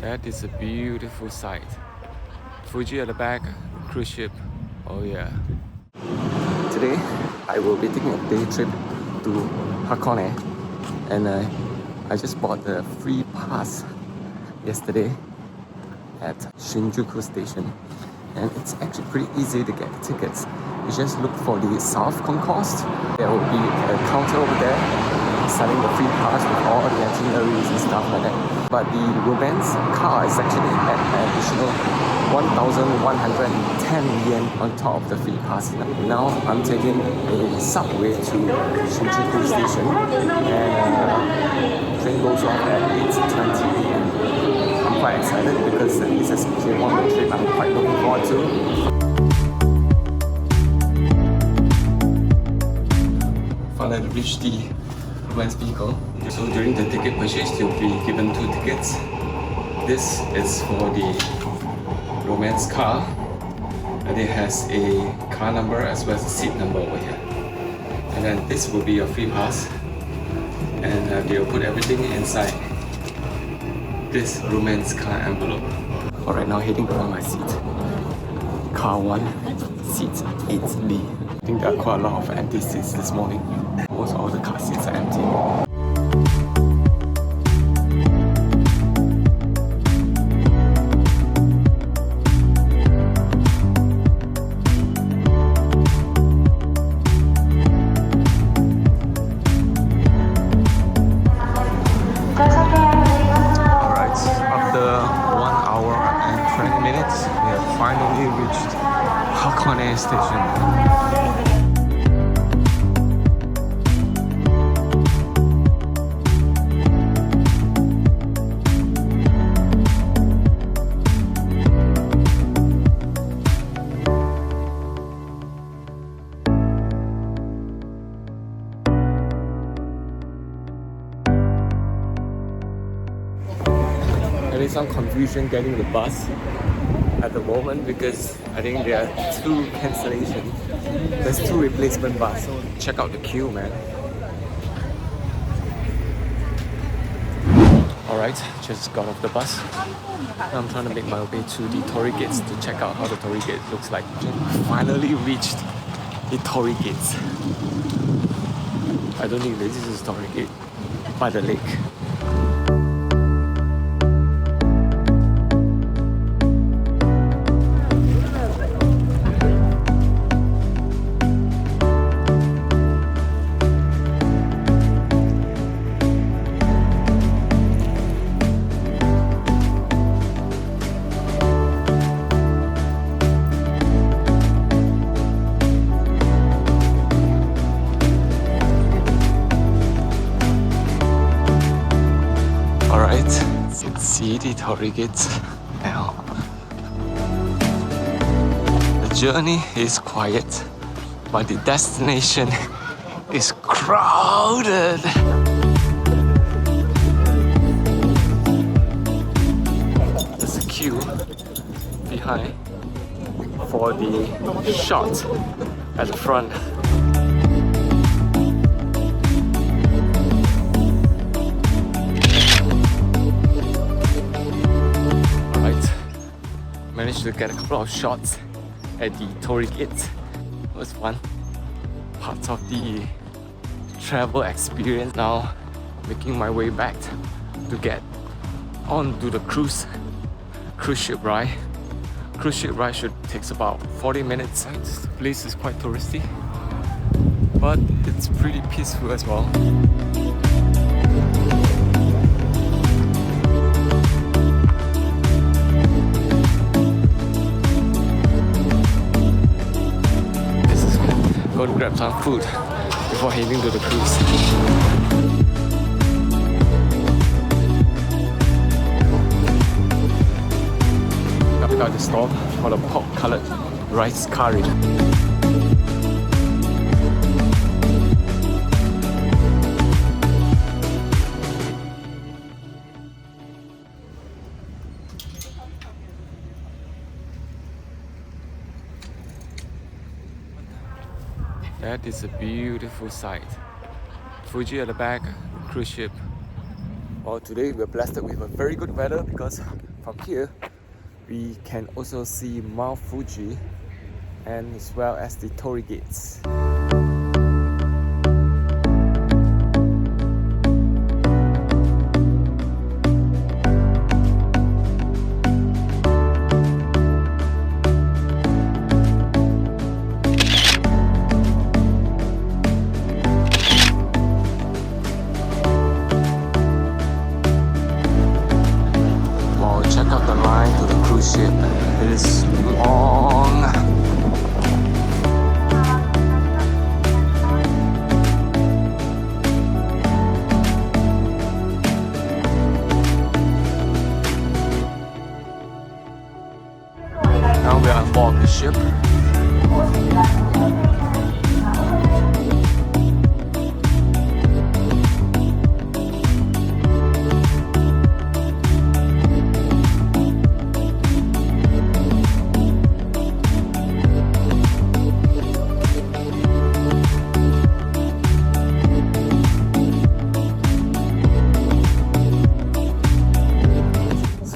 That is a beautiful sight. Fuji at the back, cruise ship. Oh yeah. Today, I will be taking a day trip to Hakone, and I just bought the free pass yesterday at Shinjuku station, and it's actually pretty easy to get tickets. You just look for the South Concourse. There will be a counter over there selling the free pass with all the itineraries and stuff like that. But the romance car is actually at an additional 1,110 yen on top of the free pass. Now I'm taking a subway to Shinjuku station, and train goes off at 8:20 a.m. I'm quite excited because this is actually one of the trip I'm quite looking forward to. Finally reached the romance vehicle. So during the ticket purchase, you'll be given 2 tickets. This is for the romance car, and it has a car number as well as a seat number over here. And then this will be your free pass, and they'll put everything inside this romance car envelope. Alright, now heading around my seat. Car 1, seat 8B. I think there are quite a lot of empty seats this morning. Most of the car seats are empty. Finally reached Hakone station. There is some confusion getting the bus at the moment because I think there are 2 cancellations. There's 2 replacement buses. So check out the queue, man. Alright, just got off the bus. Now I'm trying to make my way to the Torii gates to check out how the Torii gate looks like. Finally reached the Torii gates. I don't think this is Torii gate by the lake. See the Torii gates now. The journey is quiet, but the destination is crowded. There's a queue behind for the shot at the front. Managed to get a couple of shots at the Torii gates. It was fun. Part of the travel experience. Now making my way back to get on to the cruise ship ride. Cruise ship ride should take about 40 minutes. This place is quite touristy, but it's pretty peaceful as well. Go to grab some food before heading to the cruise. I got the stall for the pork-colored rice curry. That is a beautiful sight. Fuji at the back, cruise ship. Well, today we're blessed with a very good weather because from here we can also see Mount Fuji and as well as the torii gates. It is long. Now we are on board the ship.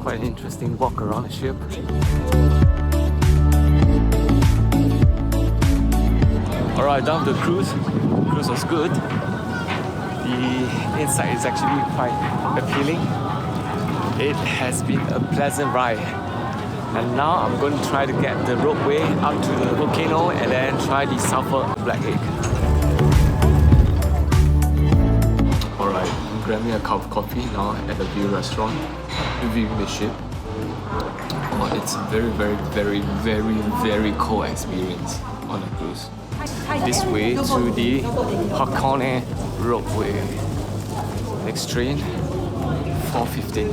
Quite an interesting walk around the ship. Alright, down the cruise. The cruise was good. The inside is actually quite appealing. It has been a pleasant ride. And now I'm going to try to get the ropeway up to the volcano and then try the sulfur black egg. Alright, I'm grabbing a cup of coffee now at the View restaurant. Viewing the ship. Oh, it's a very cool experience on a cruise. This way to the Hakone ropeway. Next train, 4:15.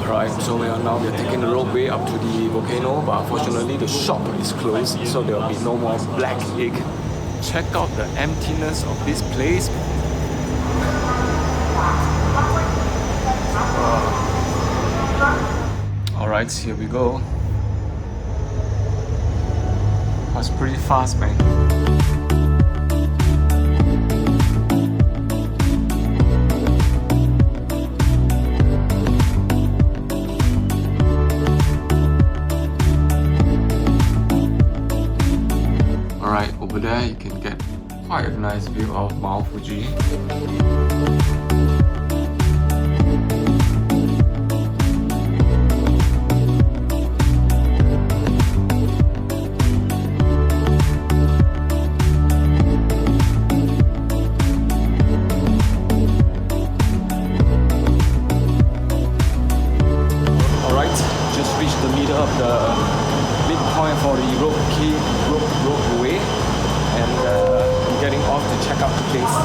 Right, so we are taking the ropeway up to the volcano, but unfortunately the shop is closed, so there will be no more black egg. Check out the emptiness of this place. Alright, here we go. That's pretty fast, man. Alright, over there you can get quite a nice view of Mount Fuji. Of the midpoint for the ropeway, and I'm getting off to check out the place.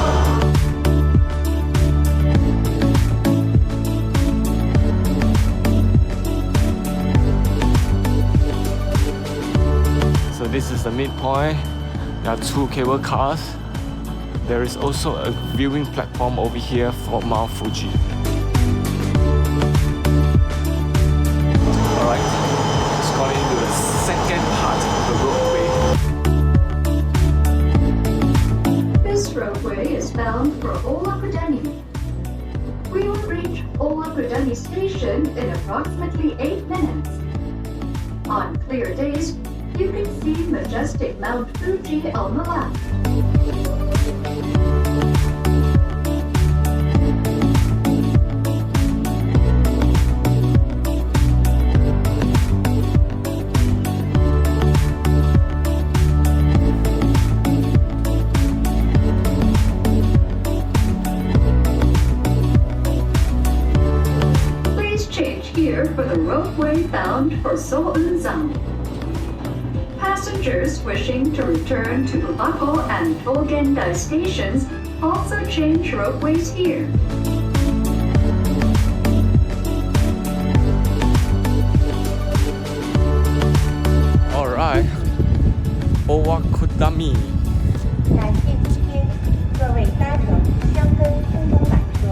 So this is the midpoint. There are 2 cable cars. There is also a viewing platform over here for Mount Fuji. Into the second part of the ropeway. This ropeway is bound for Owakudani. We will reach Owakudani station in approximately 8 minutes. On clear days, you can see majestic Mount Fuji on the left. For the ropeway bound for Seoul-Zang. Passengers wishing to return to Bubako and Dolgendai stations also change ropeways here. Alright, Owakudani. 感谢今天各位搭乘香根东东缆车。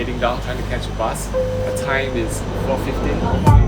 heading down trying to catch a bus. The time is 4:15.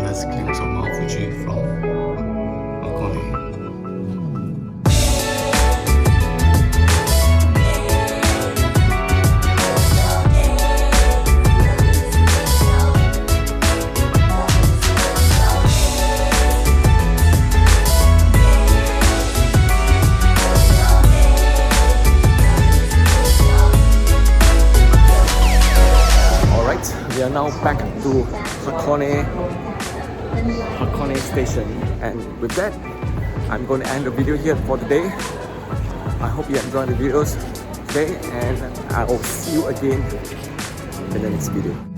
Let's glimpse of Mount Fuji from Hakone. Alright, we are now back to Hakone station, and with that I'm going to end the video here for today. I hope you enjoyed the videos today, and I will see you again in the next video.